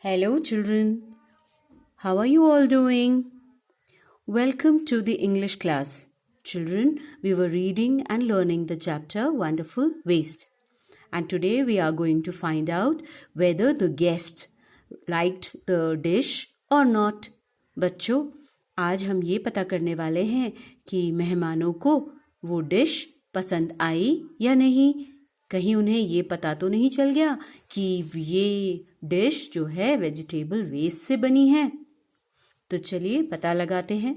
Hello, children. How are you all doing? Welcome to the English class. Children, we were reading and learning the chapter Wonderful Waste. And today we are going to find out whether the guest liked the dish or not. बच्चों, आज हम ये पता करने वाले हैं कि मेहमानों को वो डिश पसंद आई या नहीं। कहीं उन्हें ये पता तो नहीं चल गया कि ये डिश जो है वेजिटेबल वेस्ट से बनी है। तो चलिए पता लगाते हैं।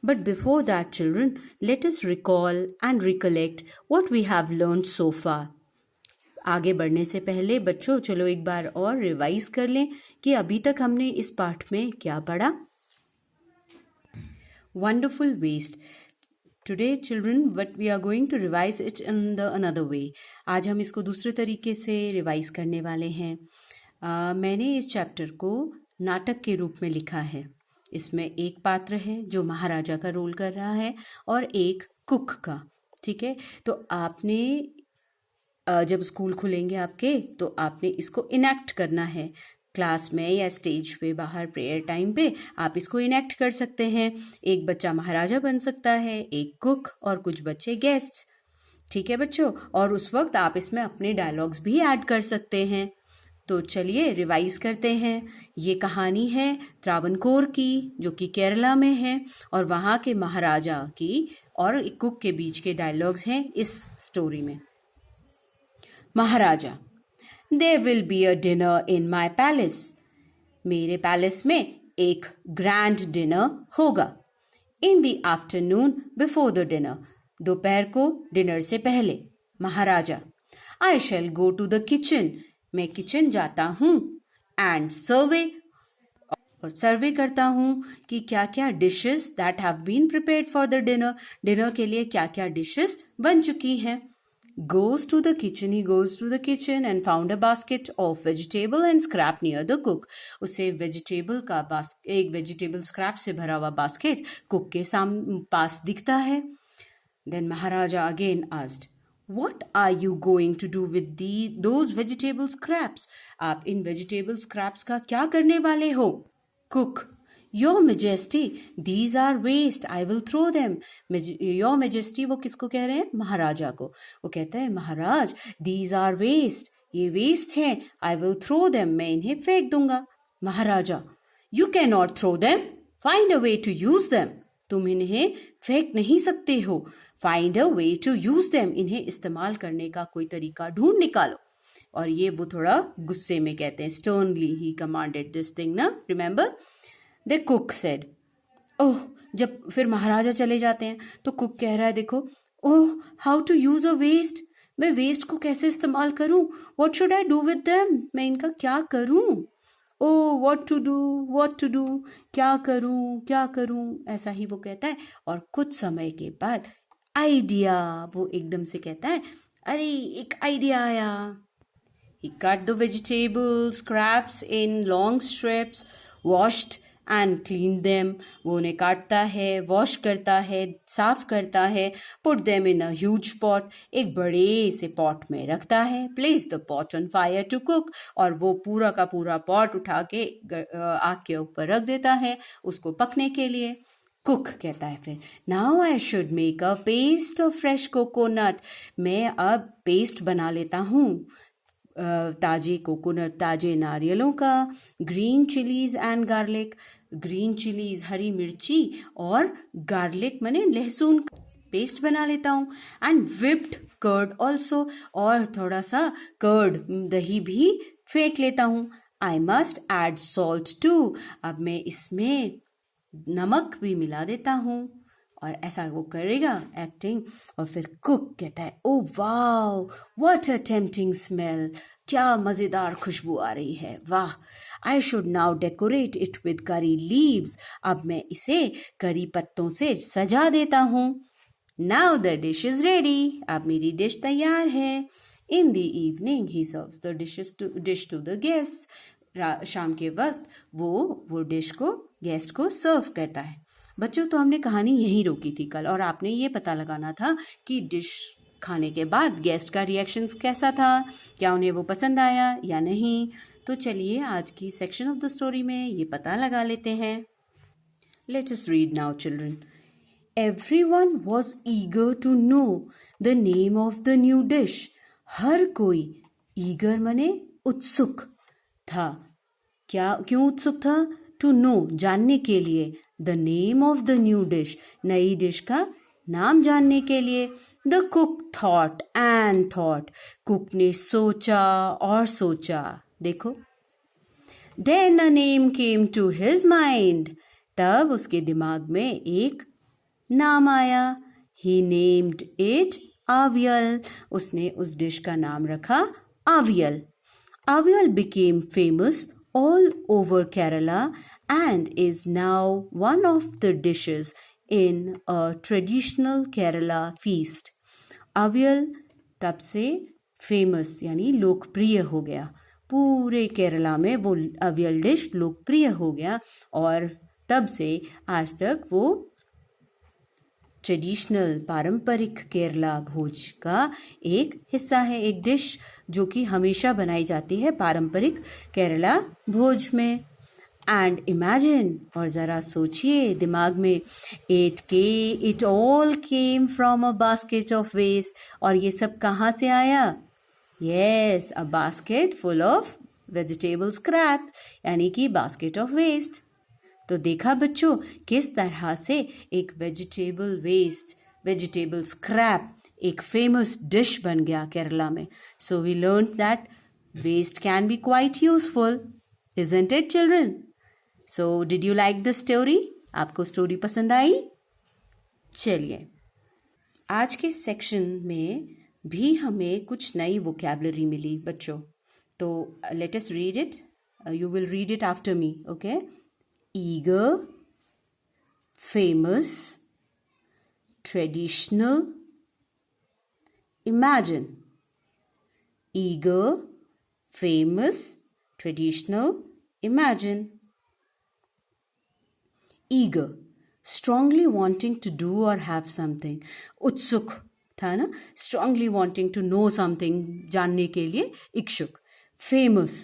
But before that children, let us recall and recollect what we have learned so far. आगे बढ़ने से पहले बच्चों चलो एक बार और रिवाइज कर लें कि अभी तक हमने इस पाठ में क्या पढ़ा। Wonderful waste. Today children but we are going to revise it in the another way. आज हम इसको दूसरे तरीके से रिवाइज करने वाले हैं। मैंने इस चैप्टर को नाटक के रूप में लिखा है। इसमें एक पात्र है जो महाराजा का रोल कर रहा है और एक कुक का। ठीक है, तो आपने जब स्कूल खुलेंगे आपके तो आपने इसको इनैक्ट करना है। क्लास में या स्टेज पे बाहर प्रेयर टाइम पे आप इसको इनैक्ट कर सकते हैं। एक बच्चा महाराजा बन सकता है, एक कुक और कुछ बच्चे गेस्ट। ठीक है बच्चों, और उस वक्त आप इसमें अपने डायलॉग्स भी ऐड कर सकते हैं। तो चलिए रिवाइज करते हैं। ये कहानी है त्रावणकोर की, जो कि केरला में है, और वहाँ के महाराजा की और एक कुक के बीच के डायलॉग्स हैं इस स्टोरी में। महाराजा, There will be a dinner in my palace. मेरे पैलेस में एक ग्रैंड डिनर होगा। In the afternoon before the dinner. दोपहर को डिनर से पहले। महाराजा, I shall go to the kitchen. मैं किचन जाता हूँ and survey और सर्वे करता हूँ कि क्या क्या dishes that have been prepared for the dinner. Dinner के लिए क्या क्या डिशेस बन चुकी हैं। Goes to the kitchen, he goes to the kitchen and found a basket of vegetable and scrap near the cook. उसे वेजिटेबल का एक वेजिटेबल स्क्रैप से भरा हुआ बास्केट कुक के पास दिखता है। Then Maharaja again asked, What are you going to do with those vegetable scraps? आप इन वेजिटेबल स्क्रैप्स का क्या करने वाले हो? Cook, Your Majesty, these are waste. I will throw them. Your Majesty वो किसको कह रहे हैं? महाराजा को। वो कहता है महाराज, these are waste. ये वेस्ट हैं। I will throw them. मैं इन्हें फेंक दूंगा। महाराजा, You cannot throw them. Find a way to use them. तुम इन्हें फेंक नहीं सकते हो। Find a way to use them. इन्हें इस्तेमाल करने का कोई तरीका ढूंढ निकालो। और ये वो थोड़ा गुस्से में कहते हैं। Sternly he commanded this thing ना, remember? The cook said, ओह, जब फिर महाराजा चले जाते हैं तो कुक कह रहा है देखो, oh, how to use a waste. मैं वेस्ट को कैसे इस्तेमाल करूं? What should I do with them? मैं इनका क्या करूं? ओह, व्हाट टू डू, क्या करूं, ऐसा ही वो कहता है। और कुछ समय के बाद आइडिया, वो एकदम से कहता है, अरे एक आइडिया आया। He cut the vegetable scraps in long strips, washed and cleaned them. वो उन्हें काटता है, वॉश करता है, साफ करता है। Put them in a huge pot. एक बड़े से पॉट में रखता है। Place the pot on fire to cook. और वो पूरा का पूरा पॉट उठा के आग के ऊपर रख देता है उसको पकने के लिए। कुक कहता है फिर, now I should make a paste of fresh coconut. मैं अब पेस्ट बना लेता हूँ ताजे कोकोनट, ताजे नारियलों का। Green chillies and garlic, green chillies हरी मिर्ची और गार्लिक माने लहसुन पेस्ट बना लेता हूँ। एंड विप्ड कर्ड ऑल्सो, और थोड़ा सा कर्ड दही भी फेंट लेता हूँ। I must add salt too, अब मैं इसमें नमक भी मिला देता हूँ। और ऐसा वो करेगा एक्टिंग। और फिर कुक कहता है, oh wow, what a tempting smell, क्या मजेदार खुशबू आ रही है, वाह। I should now decorate it with curry leaves, अब मैं इसे करी पत्तों से सजा देता हूँ। Now the dish is ready, अब मेरी डिश तैयार है। In the evening he serves the dish to the guest, शाम के वक्त वो डिश को गेस्ट को सर्व करता है। बच्चों, तो हमने कहानी यहीं रोकी थी कल, और आपने ये पता लगाना था कि डिश खाने के बाद गेस्ट का रिएक्शन कैसा था, क्या उन्हें वो पसंद आया या नहीं। तो चलिए आज की सेक्शन ऑफ द स्टोरी में ये पता लगा लेते हैं. Let us read now, children. Everyone was eager to know the name of the new dish. हर कोई eager मने उत्सुक था. क्यों उत्सुक था? To know, जानने के लिए. The name of the new dish, नई डिश का नाम जानने के लिए. The cook thought and thought. Cook ने सोचा और सोचा. देखो. Then a name came to his mind. तब उसके दिमाग में एक नाम आया. He named it Avial. उसने उस डिश का नाम रखा Avial. Avial became famous all over Kerala and is now one of the dishes in a traditional Kerala feast. Avial तब से फेमस यानी लोकप्रिय हो गया. पूरे केरला में वो अवियल डिश लोकप्रिय हो गया और तब से आज तक वो ट्रेडिशनल पारंपरिक केरला भोज का एक हिस्सा है. एक डिश जो कि हमेशा बनाई जाती है पारंपरिक केरला भोज में. एंड इमेजिन, और ज़रा सोचिए दिमाग में, it all came from a basket of waste. और ये सब कहाँ से आया? Yes, a basket full of vegetable scrap, यानी कि बास्केट ऑफ वेस्ट. तो देखा बच्चों किस तरह से एक वेजिटेबल स्क्रैप एक फेमस डिश बन गया केरला में. So we learn that waste can be quite useful, isn't it children? So did you like the story? आपको स्टोरी पसंद आई? चलिए आज के सेक्शन में भी हमें कुछ नई वोकैबुलरी मिली बच्चों. तो let us read it. You will read it after me, okay? Eager, famous, traditional, imagine. Eager, famous, traditional, imagine. Eager, strongly wanting to do or have something. उत्सुक था ना, strongly wanting to know something, जानने के लिए इच्छुक. Famous,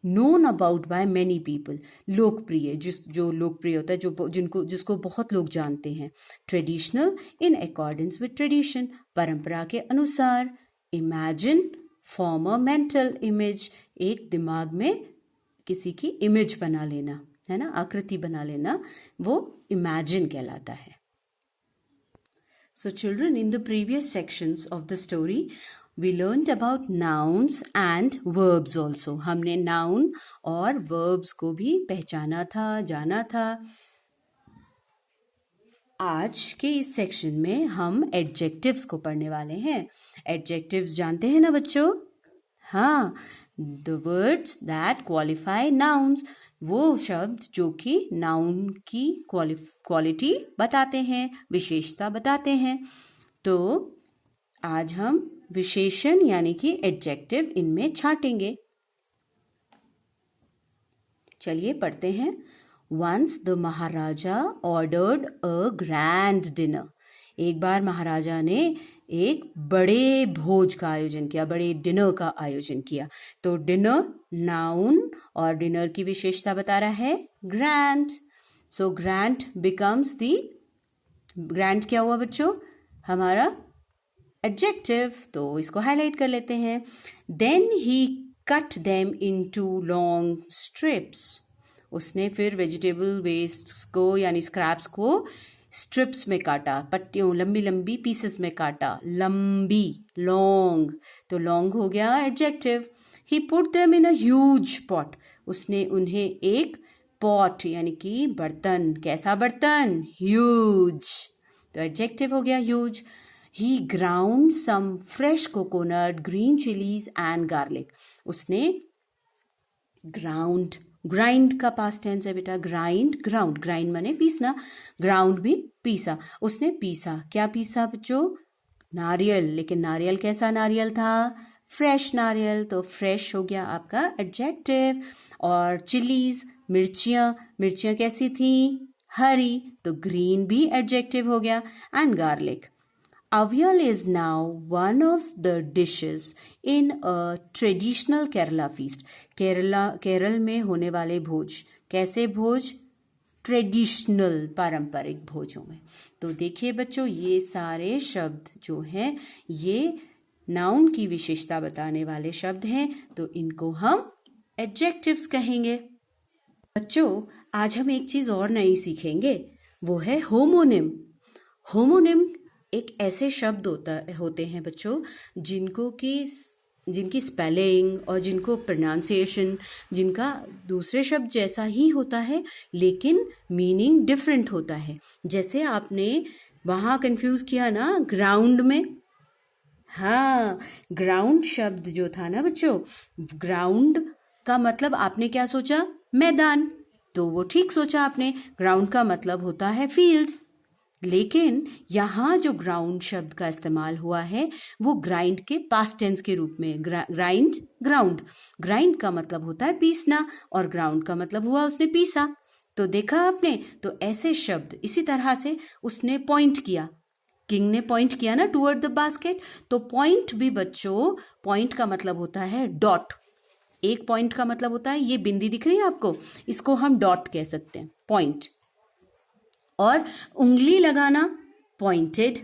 known about by many people. लोकप्रिय, जो लोकप्रिय होता है, जिसको बहुत लोग जानते हैं. Traditional, in accordance with tradition, परंपरा के अनुसार. Imagine, form a mental image, एक दिमाग में किसी की इमेज बना लेना, है ना, आकृति बना लेना, वो imagine कहलाता है. So children, in the previous sections of the story, we learned about nouns and verbs also. हमने noun और verbs को भी पहचाना था, जाना था. आज के इस सेक्शन में हम adjectives को पढ़ने वाले हैं. Adjectives जानते हैं ना बच्चों? हाँ, the words that qualify nouns. वो शब्द जो कि noun की क्वालिटी बताते हैं, विशेषता बताते हैं. तो आज हम विशेषण यानी कि एडजेक्टिव इनमें छाटेंगे. चलिए पढ़ते हैं. Once the Maharaja ordered a grand dinner. एक बार महाराजा ने एक बड़े भोज का आयोजन किया, बड़े डिनर का आयोजन किया. तो डिनर नाउन और डिनर की विशेषता बता रहा है grand. So grand becomes the grand क्या हुआ बच्चों? हमारा एडजेक्टिव. तो इसको हाईलाइट कर लेते हैं. Then he cut them into long strips. उसने फिर वेजिटेबल वेस्ट को यानी स्क्रैप्स को स्ट्रिप्स में काटा, पट्टियों, लंबी लंबी पीसेस में काटा. लंबी, लॉन्ग, तो लॉन्ग हो गया adjective. He put them in a huge pot. उसने उन्हें एक पॉट यानी कि बर्तन. कैसा बर्तन? ह्यूज. तो एडजेक्टिव हो गया huge. He ground some fresh coconut, green chilies and garlic. उसने grind का past tense है बेटा. grind माने पीसना. ground भी पीसा. उसने पीसा. क्या पीसा बच्चों? नारियल. लेकिन नारियल कैसा नारियल था? फ्रेश नारियल. तो फ्रेश हो गया आपका एडजेक्टिव. और चिलीज, मिर्चियां कैसी थी? हरी. तो ग्रीन भी एडजेक्टिव हो गया. And garlic. Avial is now one of the dishes in a traditional Kerala feast. Kerala में होने वाले भोज, कैसे भोज? ट्रेडिशनल, पारंपरिक भोजों में। तो देखिए बच्चों, ये सारे शब्द जो हैं ये नाउन की विशेषता बताने वाले शब्द हैं, तो इनको हम एडजेक्टिव्स कहेंगे। बच्चों, आज हम एक चीज और नई सीखेंगे, वो है होमोनिम। होमोनिम एक ऐसे शब्द होते हैं बच्चों जिनकी स्पेलिंग और जिनको प्रोनाउंसिएशन जिनका दूसरे शब्द जैसा ही होता है लेकिन मीनिंग डिफरेंट होता है। जैसे आपने वहां कंफ्यूज किया ना ग्राउंड में, हाँ, ग्राउंड शब्द जो था ना बच्चों, ग्राउंड का मतलब आपने क्या सोचा? मैदान। तो वो ठीक सोचा आपने, ग्राउंड का मतलब होता है फील्ड। लेकिन यहाँ जो ग्राउंड शब्द का इस्तेमाल हुआ है वो ग्राइंड के पास्ट टेंस के रूप में, ग्राइंड, ग्राउंड। ग्राइंड का मतलब होता है पीसना और ग्राउंड का मतलब हुआ उसने पीसा। तो देखा आपने, तो ऐसे शब्द इसी तरह से उसने पॉइंट किया, किंग ने पॉइंट किया ना टुवर्ड द बास्केट। तो पॉइंट भी बच्चों, पॉइंट का मतलब होता है डॉट। एक पॉइंट का मतलब होता है, ये बिंदी दिख रही है आपको, इसको हम डॉट कह सकते हैं, पॉइंट। और उंगली लगाना, पॉइंटेड।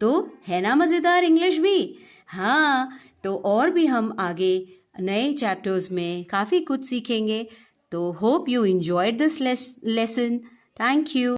तो है ना मजेदार इंग्लिश भी? हाँ, तो और भी हम आगे नए चैप्टर्स में काफी कुछ सीखेंगे। तो hope you enjoyed this lesson. Thank you.